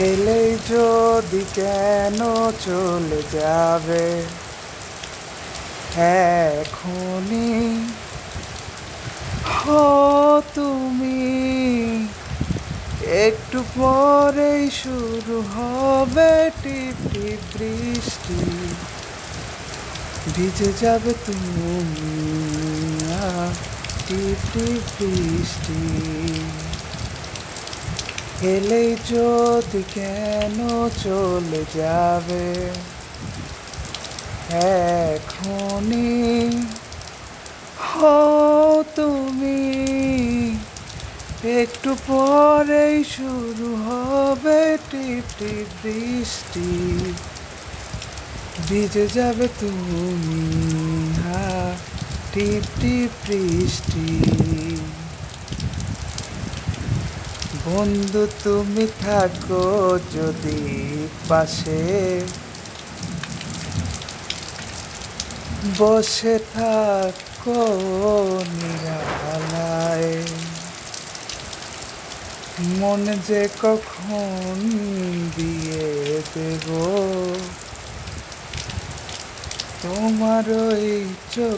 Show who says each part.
Speaker 1: এলেই যদি কেন চলে যাবে এখনই হো তুমি, একটু পরেই শুরু হবে টিপ টিপ বৃষ্টি, ভিজে যাবে তুমি টিপ টিপ বৃষ্টি। এলেই যদি কেন চলে যাবে এখনই হো তুমি, একটু পরেই শুরু হবে টিপ টিপ বৃষ্টি, ভিজে যাবে তুমি টিপ টিপ বৃষ্টি। বন্ধু তুমি থাকো যদি পাশে, বসে থাকো নিরালায়, মনে যে কখন দিয়ে দেব তোমার ওই চোখ